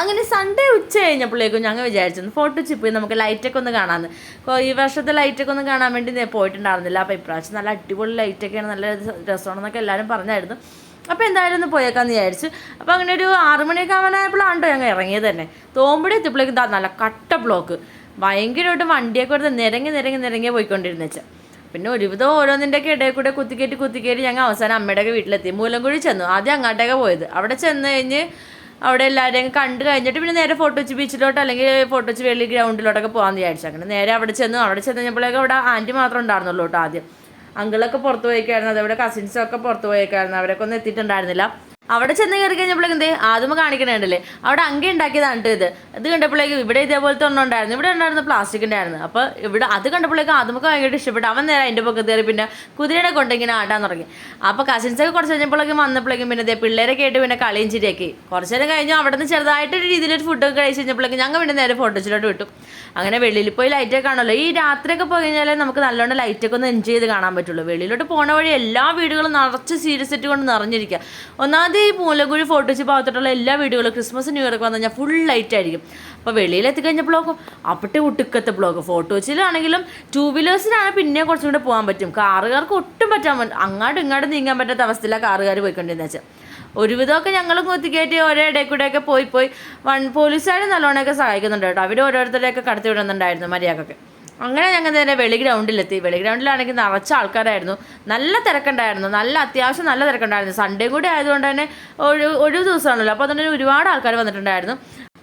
അങ്ങനെ സൺഡേ ഉച്ച കഴിഞ്ഞപ്പോഴേക്കും ഞങ്ങൾ വിചാരിച്ചു ഫോട്ടോ ചിപ്പ് നമുക്ക് ലൈറ്റൊക്കെ ഒന്ന് കാണാമെന്ന്. ഈ വർഷത്തെ ലൈറ്റൊക്കെ ഒന്ന് കാണാൻ വേണ്ടി പോയിട്ടുണ്ടായിരുന്നില്ല. അപ്പോൾ ഇപ്രാവശ്യം നല്ല അടിപൊളി ലൈറ്റൊക്കെയാണ്, നല്ല രസമാണെന്നൊക്കെ എല്ലാവരും പറഞ്ഞായിരുന്നു. അപ്പോൾ എന്തായാലും ഒന്ന് പോയേക്കാന്ന് വിചാരിച്ചു. അപ്പോൾ അങ്ങനെ ഒരു 6 മണിയൊക്കെ ആവാനായപ്പോഴാണോ ഞങ്ങൾ ഇറങ്ങിയത് തന്നെ. തോമ്പടി എത്തിയപ്പോഴേക്കും നല്ല കട്ട ബ്ലോക്ക്, ഭയങ്കരമായിട്ട് വണ്ടിയൊക്കെ എടുത്ത് നിരങ്ങി പോയിക്കൊണ്ടിരുന്ന വെച്ചാൽ. പിന്നെ ഒരുവിധം ഓരോന്നിൻ്റെയൊക്കെ ഇടയിൽ കൂടെ കുത്തിക്കേറ്റി ഞങ്ങൾ അവസാനം അമ്മയുടെയൊക്കെ വീട്ടിലെത്തി. മൂലംകുഴി ചെന്നു. ആദ്യം അങ്ങോട്ടേക്ക് പോയത്. അവിടെ ചെന്ന് കഴിഞ്ഞ് അവിടെ എല്ലാവരെയും കണ്ട് കഴിഞ്ഞിട്ട് പിന്നെ നേരെ ഫോട്ടോച്ച് ബീച്ചിലോട്ട് അല്ലെങ്കിൽ ഫോട്ടോച്ച് വെള്ളി ഗ്രൗണ്ടിലോട്ടൊക്കെ പോകാമെന്ന് വിചാരിച്ചു. അങ്ങനെ നേരെ അവിടെ ചെന്ന് കഴിഞ്ഞപ്പോഴേക്കും അവിടെ ആൻറ്റി മാത്രം ഉണ്ടായിരുന്നുള്ളൂ കേട്ടോ. ആദ്യം അങ്കിളൊക്കെ പുറത്ത് പോയിക്കായിരുന്നു, അതേപോലെ കസിൻസൊക്കെ പുറത്ത് പോയിക്കായിരുന്നു. അവരൊക്കെ ഒന്നും എത്തിയിട്ടുണ്ടായിരുന്നില്ല. അവിടെ ചെന്ന് കയറി കഴിഞ്ഞപ്പോഴേക്കും ആദ്യം കാണിക്കണുണ്ടല്ലേ, അവിടെ അങ്കി ഉണ്ടാക്കിയതാണ് ഇത് കണ്ടപ്പോഴേക്കും ഇവിടെ ഇതേപോലത്തെ ഒന്നും ഉണ്ടായിരുന്നു. ഇവിടെ ഉണ്ടായിരുന്നു പ്ലാസ്റ്റിക്കിൻ്റെ ആയിരുന്നു. അപ്പോൾ ഇവിടെ അത് കണ്ടപ്പോഴേക്കും ആദ്യമൊക്കെ ഭയങ്കര ഇഷ്ടപ്പെട്ടു. അവൻ നേരെ അതിൻ്റെ പൊക്കത്ത് കയറി പിന്നെ കുതിരയുടെ കൊണ്ടിങ്ങനെ ആട്ടാൻ തുടങ്ങി. അപ്പോൾ കസിൻസൊക്കെ കുറച്ച് കഴിഞ്ഞപ്പോഴേക്കും വന്നപ്പോഴേക്കും പിന്നെ പിള്ളേരൊക്കെ ആയിട്ട് പിന്നെ കളിയും ചിരിയൊക്കെ. കുറച്ച് നേരം കഴിഞ്ഞു അവിടെ നിന്ന് ചെറുതായിട്ടൊരു രീതിയിലൊരു ഫുഡൊക്കെ കഴിച്ച് കഴിഞ്ഞപ്പോഴേക്കും ഞങ്ങൾ പിന്നെ നേരെ ഫോട്ടോച്ചിലോട്ട് വിട്ടു. അങ്ങനെ വെളിയിൽ പോയി ലൈറ്റൊക്കെ കാണുമല്ലോ. ഈ രാത്രിയൊക്കെ പോയി കഴിഞ്ഞാൽ നമുക്ക് നല്ലോണം ലൈറ്റൊക്കെ ഒന്ന് എൻജോയ് ചെയ്ത് കാണാൻ പറ്റുള്ളൂ. വെളിയിലോട്ട് പോണ വഴി എല്ലാ വീടുകളും നിറച്ച് സീരിയസ് സെറ്റ് കൊണ്ട് നിറഞ്ഞിരിക്കുക. ഒന്നാമത് ഈ മൂലക്കുഴി ഫോട്ടോച്ച് ഭാഗത്തോട്ടുള്ള എല്ലാ വീടുകളും ക്രിസ്മസ് ന്യൂ ഇയർ ഒക്കെ വന്നു കഴിഞ്ഞാൽ ഫുൾ ലൈറ്റ് ആയിരിക്കും. അപ്പോൾ വെളിയിൽ എത്തിക്കഴിഞ്ഞപ്പോഴൊക്കെ അപ്പട്ടെ ഒട്ടുക്കത്തെ ബ്ലോക്ക്. ഫോട്ടോച്ചിലാണെങ്കിലും 2 വീലേഴ്സിനാണ് പിന്നെ കുറച്ചും കൂടെ പോകാൻ പറ്റും. കാറുകാർക്ക് ഒട്ടും അങ്ങോട്ടും ഇങ്ങോട്ടും നീങ്ങാൻ പറ്റാത്ത അവസ്ഥയിലാണ് കാറുകാർ പോയിക്കൊണ്ടിരുന്നത് വെച്ചാൽ. ഒരുവിധമൊക്കെ ഞങ്ങളും കുത്തിക്കയറ്റി ഓരോ ഇടയിൽ കൂടെയൊക്കെ പോയി പോലീസുകാർ നല്ലോണമൊക്കെ സഹായിക്കുന്നുണ്ട് കേട്ടോ. അവർ ഓരോരുത്തരെയൊക്കെ കടത്തി വിടുന്നുണ്ടായിരുന്നു മര്യാദക്കൊക്കെ. അങ്ങനെ ഞങ്ങൾ നേരെ വെളി ഗ്രൗണ്ടിലെത്തി. വെളി ഗ്രൗണ്ടിലാണെങ്കിൽ നിറച്ച ആൾക്കാരായിരുന്നു, നല്ല തിരക്കുണ്ടായിരുന്നു, അത്യാവശ്യം നല്ല തിരക്കുണ്ടായിരുന്നു. സൺഡേ കൂടി ആയതുകൊണ്ട് തന്നെ ഒരു ദിവസമാണല്ലോ, അപ്പോൾ അതുകൊണ്ട് ഒരുപാട് ആൾക്കാർ വന്നിട്ടുണ്ടായിരുന്നു.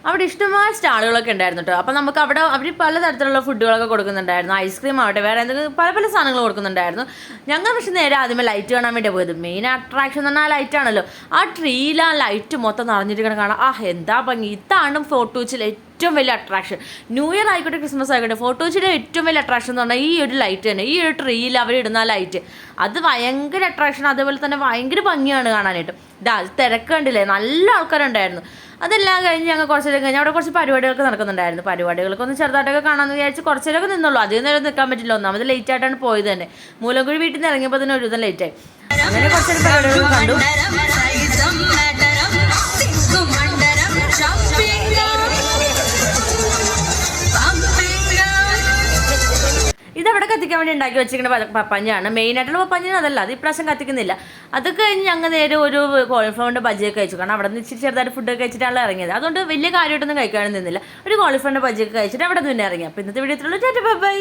അവിടെ ഇഷ്ടമായ സ്റ്റാളുകളൊക്കെ ഉണ്ടായിരുന്നു കേട്ടോ. അപ്പോൾ നമുക്ക് അവിടെ അവർ പലതരത്തിലുള്ള ഫുഡുകളൊക്കെ കൊടുക്കുന്നുണ്ടായിരുന്നു. ഐസ്ക്രീം ആവട്ടെ, വേറെ എന്തെങ്കിലും പല സാധനങ്ങൾ കൊടുക്കുന്നുണ്ടായിരുന്നു. ഞങ്ങൾ പക്ഷേ നേരെ ആദ്യമേ ലൈറ്റ് കാണാൻ വേണ്ടി പോയത്. മെയിൻ അട്രാക്ഷൻ എന്ന് പറഞ്ഞാൽ ലൈറ്റാണല്ലോ. ആ ട്രീയിൽ ആ ലൈറ്റ് മൊത്തം നിറഞ്ഞിരിക്കണം കാണാം. എന്താ ഭംഗി! ഇതാണ് ഫോട്ടോച്ചിൽ ഏറ്റവും വലിയ അട്രാക്ഷൻ. ന്യൂ ഇയർ ആയിക്കോട്ടെ ക്രിസ്മസ് ആയിക്കോട്ടെ, ഫോട്ടോച്ചിലെ ഏറ്റവും വലിയ അട്രാക്ഷൻ എന്ന് പറഞ്ഞാൽ ഈ ഒരു ലൈറ്റ് തന്നെ. ഈ ഒരു ട്രീയിൽ അവരിടുന്ന ലൈറ്റ്, അത് ഭയങ്കര അട്രാക്ഷൻ. അതേപോലെ തന്നെ ഭയങ്കര ഭംഗിയാണ് കാണാനായിട്ട്. തിരക്ക് കണ്ടില്ലേ, നല്ല ആൾക്കാരുണ്ടായിരുന്നു. അതെല്ലാം കഴിഞ്ഞ് ഞങ്ങൾ കുറച്ച് നേരം കഴിഞ്ഞ് അവിടെ കുറച്ച് പരിപാടികളൊക്കെ നടക്കുന്നുണ്ടായിരുന്നു. പരിപാടികൾക്ക് ഒന്ന് ചെറുതായിട്ടൊക്കെ കാണാമെന്ന് വിചാരിച്ച് കുറച്ച് നേരമൊക്കെ നിന്നുള്ളൂ. അധികം നേരം നിൽക്കാൻ പറ്റില്ല. ഒന്നാമത് ലേറ്റ് ആയിട്ടാണ് പോയത് തന്നെ. മൂലംകുഴി വീട്ടിൽ നിന്ന് ഇറങ്ങിയപ്പോൾ തന്നെ ഒരുവിധം ലേറ്റായി. അങ്ങനെ കുറച്ചൊരു പരിപാടികൾ കണ്ടു. ഇതവിടെ കത്തിക്കാൻ വേണ്ടി ഉണ്ടാക്കി വെച്ചിരിക്കുന്ന പപ്പഞ്ഞാണ്. മെയിനായിട്ടുള്ള പപ്പഞ്ഞാണ്, അതല്ല അത് ഇപ്രാവശ്യം കത്തിക്കുന്നില്ല. അത് കഴിഞ്ഞ് ഞങ്ങൾ നേരെ ഒരു കോളിഫ്ലവറിൻ്റെ ബജിയൊക്കെ കഴിച്ചു. കാരണം അവിടെ നിന്ന് ഇച്ചിരി ചെറുതായിട്ട് ഫുഡൊക്കെ കഴിച്ചിട്ടാണ് ഇറങ്ങിയത്. അതുകൊണ്ട് വലിയ കാര്യമായിട്ടൊന്നും കഴിക്കാനും നിന്നില്ല. ഒരു കോളിഫ്ലവറിൻ്റെ ബജിയൊക്കെ കഴിച്ചിട്ട് അവിടെ നിന്ന് പിന്നെ ഇറങ്ങി. അപ്പോൾ ഇന്നത്തെ വീഡിയോത്തിലുള്ള ബൈ.